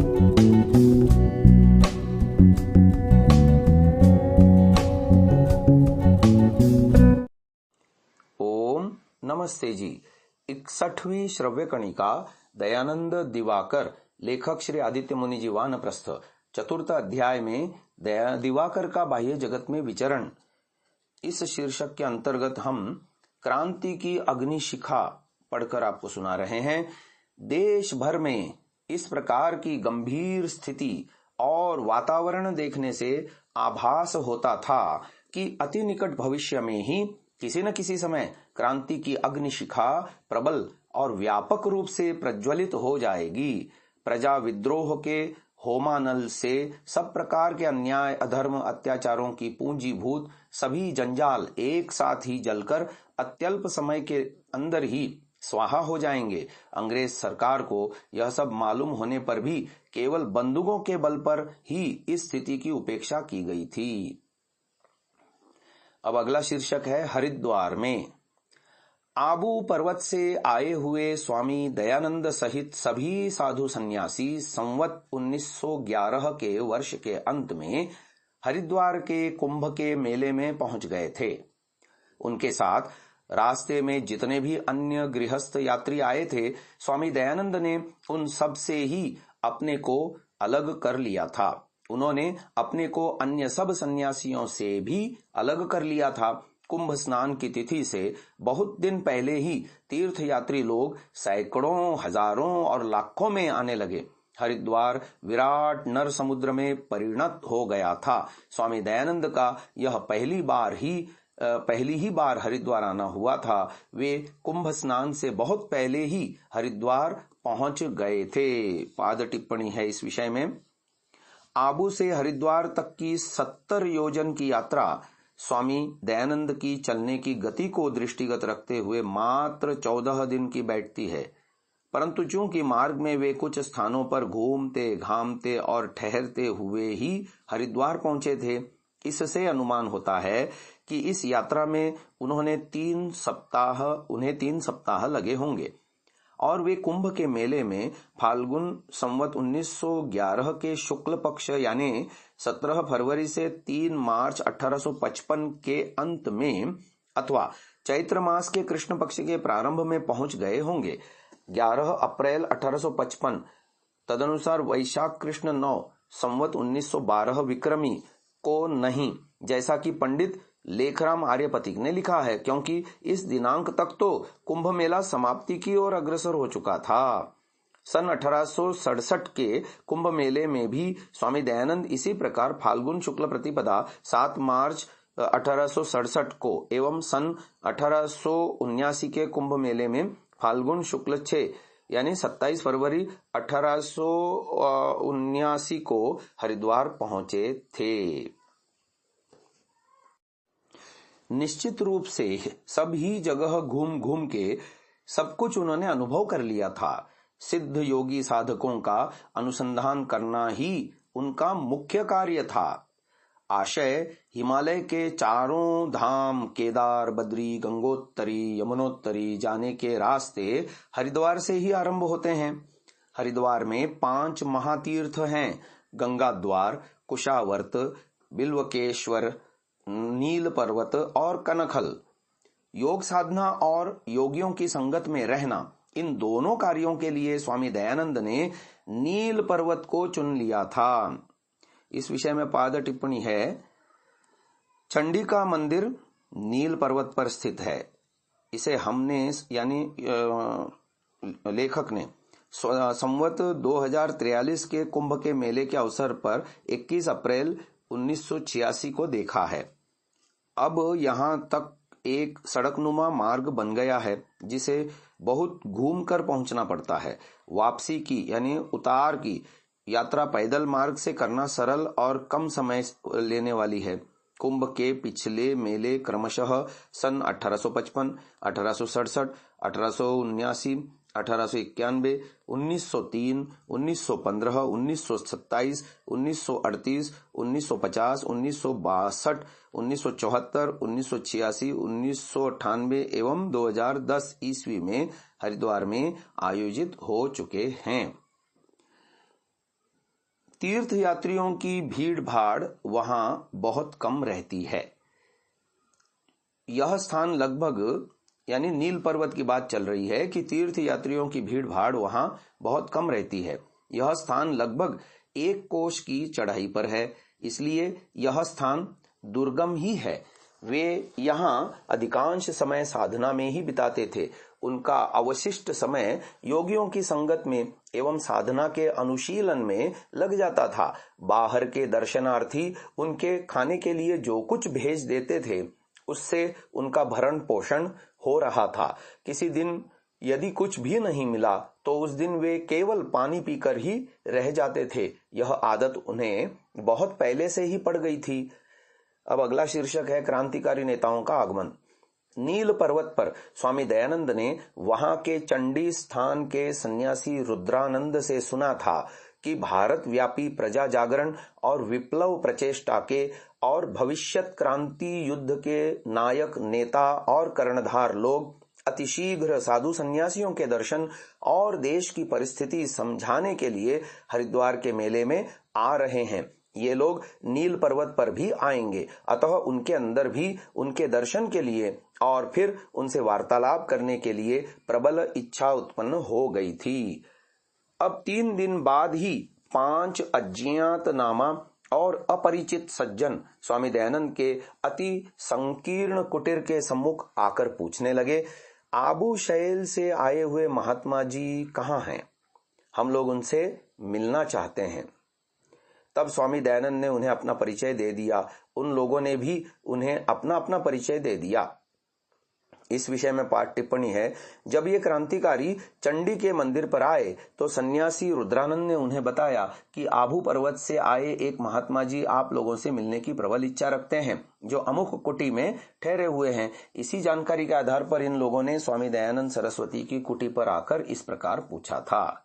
ओम नमस्ते जी। 61वीं श्रव्य कणिका दयानंद दिवाकर, लेखक श्री आदित्य मुनि जी, वानप्रस्थ, चतुर्थ अध्याय में दिवाकर का बाह्य जगत में विचरण, इस शीर्षक के अंतर्गत हम क्रांति की अग्निशिखा पढ़कर आपको सुना रहे हैं। देश भर में इस प्रकार की गंभीर स्थिति और वातावरण देखने से आभास होता था कि अति निकट भविष्य में ही किसी न किसी समय क्रांति की अग्निशिखा प्रबल और व्यापक रूप से प्रज्वलित हो जाएगी। प्रजा विद्रोह के होमानल से सब प्रकार के अन्याय, अधर्म, अत्याचारों की पूंजीभूत सभी जंजाल एक साथ ही जलकर अत्यल्प समय के अंदर ही स्वाहा हो जाएंगे। अंग्रेज सरकार को यह सब मालूम होने पर भी केवल बंदूकों के बल पर ही इस स्थिति की उपेक्षा की गई थी। अब अगला शीर्षक है हरिद्वार में। आबू पर्वत से आए हुए स्वामी दयानंद सहित सभी साधु सन्यासी संवत 1911 के वर्ष के अंत में हरिद्वार के कुंभ के मेले में पहुंच गए थे। उनके साथ रास्ते में जितने भी अन्य गृहस्थ यात्री आए थे, स्वामी दयानंद ने उन सब से ही अपने को अलग कर लिया था। उन्होंने अपने को अन्य सब सन्यासियों से भी अलग कर लिया था। कुंभ स्नान की तिथि से बहुत दिन पहले ही तीर्थयात्री लोग सैकड़ों, हजारों और लाखों में आने लगे। हरिद्वार विराट नर समुद्र में परिणत हो गया था। स्वामी दयानंद का यह पहली ही बार हरिद्वार आना हुआ था। वे कुंभ स्नान से बहुत पहले ही हरिद्वार पहुंच गए थे। पाद टिप्पणी है इस विषय में। आबू से हरिद्वार तक की 70 योजन की यात्रा स्वामी दयानंद की चलने की गति को दृष्टिगत रखते हुए मात्र 14 दिन की बैठती है, परंतु चूंकि मार्ग में वे कुछ स्थानों पर घूमते, घामते और ठहरते हुए ही हरिद्वार पहुंचे थे, इससे अनुमान होता है कि इस यात्रा में उन्हें 3 सप्ताह लगे होंगे और वे कुंभ के मेले में फाल्गुन संवत 1911 के शुक्ल पक्ष यानी 17 फरवरी से 3 मार्च 1855 के अंत में अथवा चैत्र मास के कृष्ण पक्ष के प्रारंभ में पहुंच गए होंगे। 11 अप्रैल 1855 तदनुसार वैशाख कृष्ण 9 संवत 1912 विक्रमी को नहीं, जैसा कि पंडित लेखराम आर्यपतिक ने लिखा है, क्योंकि इस दिनांक तक तो कुंभ मेला समाप्ति की ओर अग्रसर हो चुका था। सन 1867 के कुंभ मेले में भी स्वामी दयानंद इसी प्रकार फाल्गुन शुक्ल प्रतिपदा 7 मार्च 1867 को एवं सन 1879 के कुंभ मेले में फाल्गुन शुक्ल 6 यानी 27 फरवरी 1879 को हरिद्वार पहुंचे थे। निश्चित रूप से सभी जगह घूम घूम के सब कुछ उन्होंने अनुभव कर लिया था। सिद्ध योगी साधकों का अनुसंधान करना ही उनका मुख्य कार्य था। आशय हिमालय के चारों धाम, केदार, बद्री, गंगोत्तरी, यमुनोत्तरी जाने के रास्ते हरिद्वार से ही आरंभ होते हैं। हरिद्वार में 5 महातीर्थ हैं: गंगा द्वार, कुशावर्त, बिल्वकेश्वर, नील पर्वत और कनखल। योग साधना और योगियों की संगत में रहना, इन दोनों कार्यों के लिए स्वामी दयानंद ने नील पर्वत को चुन लिया था। इस विषय में पाद टिप्पणी है। चंडिका मंदिर नील पर्वत पर स्थित है। इसे हमने यानी लेखक ने संवत 2043 के कुंभ के मेले के अवसर पर 21 अप्रैल 1986 को देखा है। अब यहां तक एक सड़कनुमा मार्ग बन गया है, जिसे बहुत घूमकर पहुंचना पड़ता है। वापसी की यानी उतार की यात्रा पैदल मार्ग से करना सरल और कम समय लेने वाली है। कुंभ के पिछले मेले क्रमशः सन 1855, 1867, 1879, 1891, 1903, 1915, 1927, 1938, 1950, 1962, 1974, 1986, 1998 एवं 2010 ईस्वी में हरिद्वार में आयोजित हो चुके हैं। तीर्थ यात्रियों की भीड़ भाड़ वहां बहुत कम रहती है। यह स्थान लगभग, यानी नील पर्वत की बात चल रही है कि तीर्थ यात्रियों की भीड़ भाड़ वहां बहुत कम रहती है। यह स्थान लगभग 1 कोस की चढ़ाई पर है, इसलिए यह स्थान दुर्गम ही है। वे यहाँ अधिकांश समय साधना में ही बिताते थे। उनका अवशिष्ट समय योगियों की संगत में एवं साधना के अनुशीलन में लग जाता था। बाहर के दर्शनार्थी उनके खाने के लिए जो कुछ भेज देते थे, उससे उनका भरण पोषण हो रहा था। किसी दिन यदि कुछ भी नहीं मिला तो उस दिन वे केवल पानी पीकर ही रह जाते थे। यह आदत उन्हें बहुत पहले से ही पड़ गई थी। अब अगला शीर्षक है क्रांतिकारी नेताओं का आगमन। नील पर्वत पर स्वामी दयानंद ने वहां के चंडी स्थान के सन्यासी रुद्रानंद से सुना था कि भारत व्यापी प्रजा जागरण और विप्लव प्रचेष्टा के और भविष्यत क्रांति युद्ध के नायक नेता और कर्णधार लोग अतिशीघ्र साधु सन्यासियों के दर्शन और देश की परिस्थिति समझाने के लिए हरिद्वार के मेले में आ रहे हैं। ये लोग नील पर्वत पर भी आएंगे, अतः उनके अंदर भी उनके दर्शन के लिए और फिर उनसे वार्तालाप करने के लिए प्रबल इच्छा उत्पन्न हो गई थी। अब 3 दिन बाद ही 5 अज्ञातनामा और अपरिचित सज्जन स्वामी दयानंद के अति संकीर्ण कुटीर के सम्मुख आकर पूछने लगे, आबू शैल से आए हुए महात्मा जी कहाँ हैं? हम लोग उनसे मिलना चाहते हैं। तब स्वामी दयानंद ने उन्हें अपना परिचय दे दिया। उन लोगों ने भी उन्हें अपना अपना परिचय दे दिया। इस विषय में पाठ टिप्पणी है। जब ये क्रांतिकारी चंडी के मंदिर पर आए तो सन्यासी रुद्रानंद ने उन्हें बताया कि आबू पर्वत से आए एक महात्मा जी आप लोगों से मिलने की प्रबल इच्छा रखते हैं, जो अमुक कुटी में ठहरे हुए हैं। इसी जानकारी के आधार पर इन लोगों ने स्वामी दयानंद सरस्वती की कुटी पर आकर इस प्रकार पूछा था।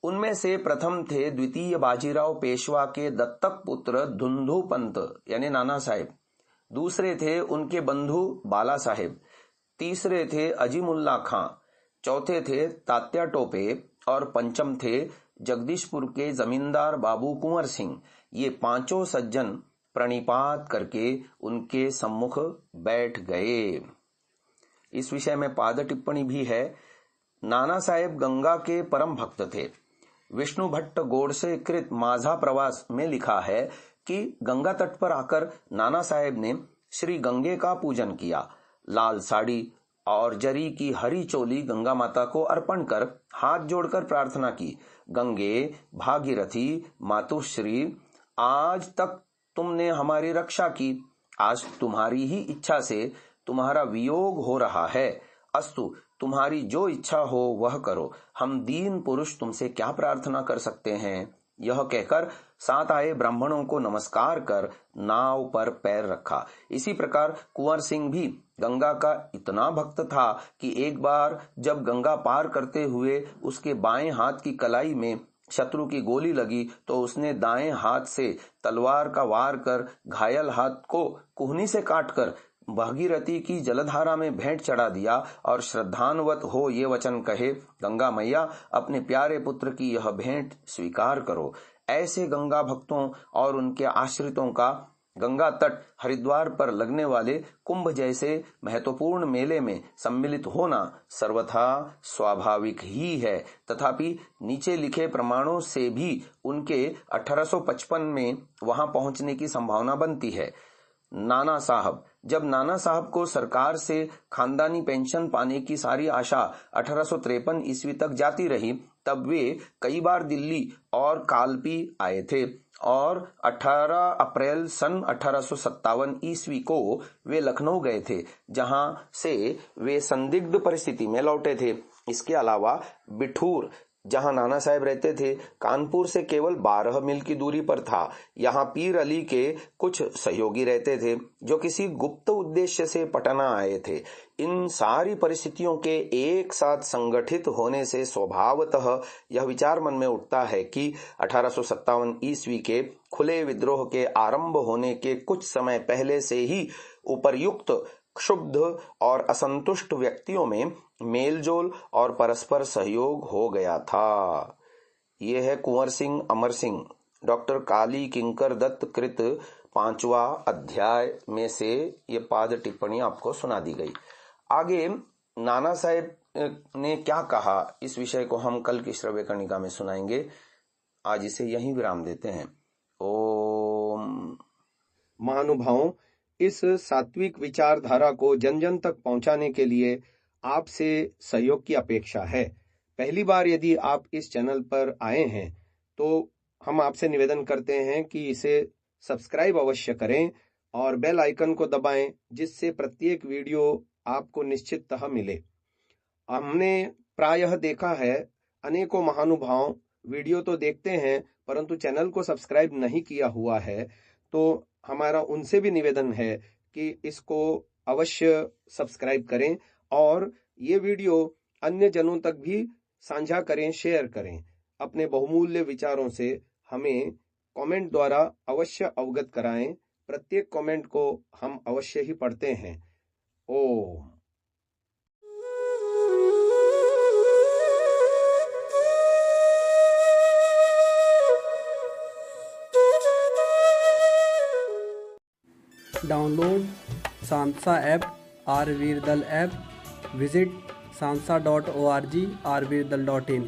उनमें से प्रथम थे द्वितीय बाजीराव पेशवा के दत्तक पुत्र धुंधु पंत यानी नाना साहेब। दूसरे थे उनके बंधु बाला साहेब। तीसरे थे अजीमुल्ला खां। चौथे थे तात्या टोपे और पंचम थे जगदीशपुर के जमींदार बाबू कुंवर सिंह। ये 5 सज्जन प्रणिपात करके उनके सम्मुख बैठ गए। इस विषय में पाद टिप्पणी भी है। नाना साहेब गंगा के परम भक्त थे। विष्णु भट्ट गोडसे कृत माझा प्रवास में लिखा है कि गंगा तट पर आकर नाना साहेब ने श्री गंगे का पूजन किया। लाल साड़ी और जरी की हरी चोली गंगा माता को अर्पण कर हाथ जोड़कर प्रार्थना की, गंगे भागीरथी मातुश्री, आज तक तुमने हमारी रक्षा की, आज तुम्हारी ही इच्छा से तुम्हारा वियोग हो रहा है। अस्तु, तुम्हारी जो इच्छा हो वह करो, हम दीन पुरुष तुमसे क्या प्रार्थना कर सकते हैं। यह कहकर साथ आए ब्राह्मणों को नमस्कार कर नाव पर पैर रखा। इसी प्रकार कुंवर सिंह भी गंगा का इतना भक्त था कि एक बार जब गंगा पार करते हुए उसके बाएं हाथ की कलाई में शत्रु की गोली लगी तो उसने दाएं हाथ से तलवार का वार कर घायल हाथ को कुहनी से काटकर भागीरथी की जलधारा में भेंट चढ़ा दिया और श्रद्धान्वत हो ये वचन कहे, गंगा मैया अपने प्यारे पुत्र की यह भेंट स्वीकार करो। ऐसे गंगा भक्तों और उनके आश्रितों का गंगा तट हरिद्वार पर लगने वाले कुंभ जैसे महत्वपूर्ण मेले में सम्मिलित होना सर्वथा स्वाभाविक ही है। तथापि नीचे लिखे प्रमाणों से भी उनके 1855 में वहां पहुंचने की संभावना बनती है। नाना साहब, जब नाना साहब को सरकार से खानदानी पेंशन पाने की सारी आशा 1853 ईस्वी तक जाती रही, तब वे कई बार दिल्ली और कालपी आए थे और 18 अप्रैल सन 1857 ईस्वी को वे लखनऊ गए थे, जहां से वे संदिग्ध परिस्थिति में लौटे थे। इसके अलावा बिठूर, जहां नाना साहब रहते थे, कानपुर से केवल 12 मील की दूरी पर था। यहाँ पीर अली के कुछ सहयोगी रहते थे जो किसी गुप्त उद्देश्य से पटना आए थे। इन सारी परिस्थितियों के एक साथ संगठित होने से स्वभावतः यह विचार मन में उठता है कि 1857 ईस्वी के खुले विद्रोह के आरंभ होने के कुछ समय पहले से ही उपर्युक्त क्षुब्ध और असंतुष्ट व्यक्तियों में मेलजोल और परस्पर सहयोग हो गया था। ये है कुंवर सिंह अमर सिंह डॉक्टर काली किंकर दत्त कृत 5वां अध्याय में से ये पाद टिप्पणी आपको सुना दी गई। आगे नाना साहेब ने क्या कहा इस विषय को हम कल की श्रव्य कणिका में सुनाएंगे। आज इसे यहीं विराम देते हैं। ओम। महानुभावों, इस सात्विक विचारधारा को जन जन तक पहुंचाने के लिए आपसे सहयोग की अपेक्षा है। पहली बार यदि आप इस चैनल पर आए हैं तो हम आपसे निवेदन करते हैं कि इसे सब्सक्राइब अवश्य करें और बेल आइकन को दबाएं, जिससे प्रत्येक वीडियो आपको निश्चिततः मिले। हमने प्रायः देखा है अनेकों महानुभाव वीडियो तो देखते हैं परंतु चैनल को सब्सक्राइब नहीं किया हुआ है, तो हमारा उनसे भी निवेदन है कि इसको अवश्य सब्सक्राइब करें और ये वीडियो अन्य जनों तक भी साझा करें, शेयर करें। अपने बहुमूल्य विचारों से हमें कमेंट द्वारा अवश्य अवगत कराएं। प्रत्येक कमेंट को हम अवश्य ही पढ़ते हैं। Om. Download Sansa app, Rvirdal app, visit sansa.org, rvirdal.in।